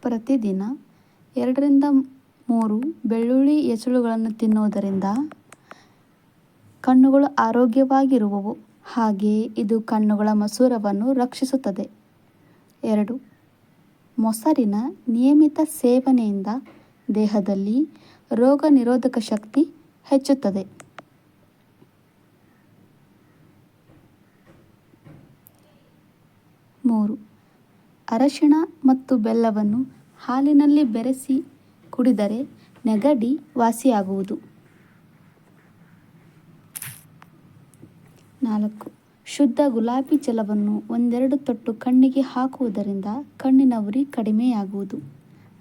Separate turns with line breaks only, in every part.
ಪ್ರತಿದಿನ 2-3 ಬೆಳ್ಳುಳ್ಳಿ ಎಸಳುಗಳನ್ನು ತಿನ್ನುವುದರಿಂದ ಕಣ್ಣುಗಳು ಆರೋಗ್ಯವಾಗಿರುವವು. ಹಾಗೆಯೇ ಇದು ಕಣ್ಣುಗಳ ಮಸೂರವನ್ನು ರಕ್ಷಿಸುತ್ತದೆ. 2. ಮೊಸರಿನ ನಿಯಮಿತ ಸೇವನೆಯಿಂದ ದೇಹದಲ್ಲಿ ರೋಗ ನಿರೋಧಕ ಶಕ್ತಿ ಹೆಚ್ಚುತ್ತದೆ. 3. ಅರಶಿಣ ಮತ್ತು ಬೆಲ್ಲವನ್ನು ಹಾಲಿನಲ್ಲಿ ಬೆರೆಸಿ ಕುಡಿದರೆ ನೆಗಡಿ ವಾಸಿಯಾಗುವುದು. 4. ಶುದ್ಧ ಗುಲಾಬಿ ಜಲವನ್ನು 1-2 ತೊಟ್ಟು ಕಣ್ಣಿಗೆ ಹಾಕುವುದರಿಂದ ಕಣ್ಣಿನ ಉರಿ ಕಡಿಮೆಯಾಗುವುದು.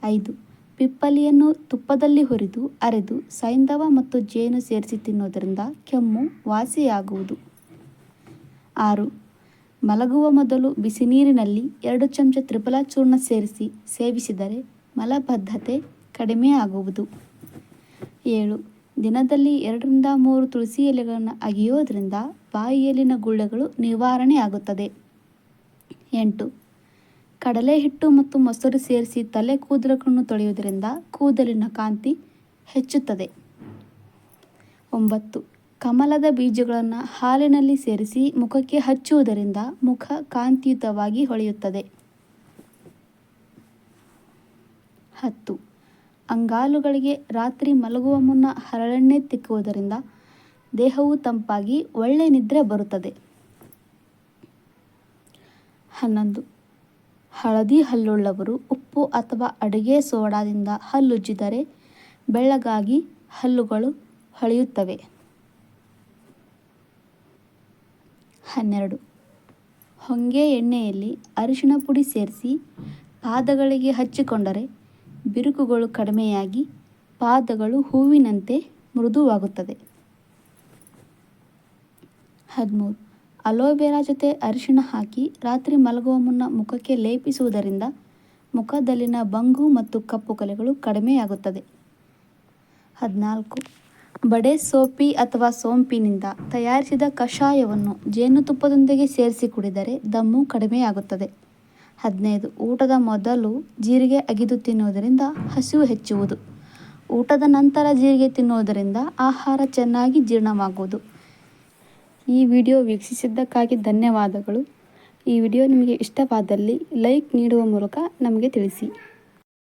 5. ಪಿಪ್ಪಲಿಯನ್ನು ತುಪ್ಪದಲ್ಲಿ ಹುರಿದು ಅರೆದು ಸೈಂಧವ ಮತ್ತು ಜೇನು ಸೇರಿಸಿ ತಿನ್ನುವುದರಿಂದ ಕೆಮ್ಮು ವಾಸಿಯಾಗುವುದು. 6. ಮಲಗುವ ಮೊದಲು ಬಿಸಿನೀರಿನಲ್ಲಿ 2 ಚಮಚ ತ್ರಿಫಲ ಚೂರ್ಣ ಸೇರಿಸಿ ಸೇವಿಸಿದರೆ ಮಲಬದ್ಧತೆ ಕಡಿಮೆಯಾಗುವುದು. 7. ದಿನದಲ್ಲಿ 2-3 ತುಳಸಿ ಎಲೆಗಳನ್ನು ಅಗಿಯೋದ್ರಿಂದ ಬಾಯಿಯಲ್ಲಿನ ಗುಳ್ಳೆಗಳು ನಿವಾರಣೆಯಾಗುತ್ತದೆ. 8. ಕಡಲೆ ಹಿಟ್ಟು ಮತ್ತು ಮೊಸರು ಸೇರಿಸಿ ತಲೆ ಕೂದಲುಗಳನ್ನು ತೊಳೆಯುವುದರಿಂದ ಕೂದಲಿನ ಕಾಂತಿ ಹೆಚ್ಚುತ್ತದೆ. 9. ಕಮಲದ ಬೀಜಗಳನ್ನು ಹಾಲಿನಲ್ಲಿ ಸೇರಿಸಿ ಮುಖಕ್ಕೆ ಹಚ್ಚುವುದರಿಂದ ಮುಖ ಕಾಂತಿಯುತವಾಗಿ ಹೊಳೆಯುತ್ತದೆ. 10. ಅಂಗಾಲುಗಳಿಗೆ ರಾತ್ರಿ ಮಲಗುವ ಮುನ್ನ ಹರಳೆಣ್ಣೆ ತಿಕ್ಕುವುದರಿಂದ ದೇಹವು ತಂಪಾಗಿ ಒಳ್ಳೆ ನಿದ್ರೆ ಬರುತ್ತದೆ. 11. ಹಳದಿ ಹಲ್ಲುಳ್ಳವರು ಉಪ್ಪು ಅಥವಾ ಅಡುಗೆ ಸೋಡಾದಿಂದ ಹಲ್ಲುಜ್ಜಿದರೆ ಬೆಳ್ಳಗಾಗಿ ಹಲ್ಲುಗಳು ಹೊಳೆಯುತ್ತವೆ. 12. ಹೊಂಗೆ ಎಣ್ಣೆಯಲ್ಲಿ ಅರಿಶಿಣ ಪುಡಿ ಸೇರಿಸಿ ಪಾದಗಳಿಗೆ ಹಚ್ಚಿಕೊಂಡರೆ ಬಿರುಕುಗಳು ಕಡಿಮೆಯಾಗಿ ಪಾದಗಳು ಹೂವಿನಂತೆ ಮೃದುವಾಗುತ್ತದೆ. 13. ಅಲೋವೆರಾ ಜೊತೆ ಅರಿಶಿಣ ಹಾಕಿ ರಾತ್ರಿ ಮಲಗುವ ಮುನ್ನ ಮುಖಕ್ಕೆ ಲೇಪಿಸುವುದರಿಂದ ಮುಖದಲ್ಲಿನ ಬಂಗು ಮತ್ತು ಕಪ್ಪು ಕಲೆಗಳು ಕಡಿಮೆಯಾಗುತ್ತದೆ. 14. ಬಡೆ ಸೋಪಿ ಅಥವಾ ಸೋಂಪಿನಿಂದ ತಯಾರಿಸಿದ ಕಷಾಯವನ್ನು ಜೇನುತುಪ್ಪದೊಂದಿಗೆ ಸೇರಿಸಿ ಕುಡಿದರೆ ದಮ್ಮು ಕಡಿಮೆಯಾಗುತ್ತದೆ. 15. ಊಟದ ಮೊದಲು ಜೀರಿಗೆ ಅಗಿದು ತಿನ್ನುವುದರಿಂದ ಹಸಿವು ಹೆಚ್ಚುವುದು. ಊಟದ ನಂತರ ಜೀರಿಗೆ ತಿನ್ನುವುದರಿಂದ ಆಹಾರ ಚೆನ್ನಾಗಿ ಜೀರ್ಣವಾಗುವುದು. ಈ ವಿಡಿಯೋ ವೀಕ್ಷಿಸಿದ್ದಕ್ಕಾಗಿ ಧನ್ಯವಾದಗಳು. ಈ ವಿಡಿಯೋ ನಿಮಗೆ ಇಷ್ಟವಾದಲ್ಲಿ ಲೈಕ್ ನೀಡುವ ಮೂಲಕ ನಮಗೆ ತಿಳಿಸಿ.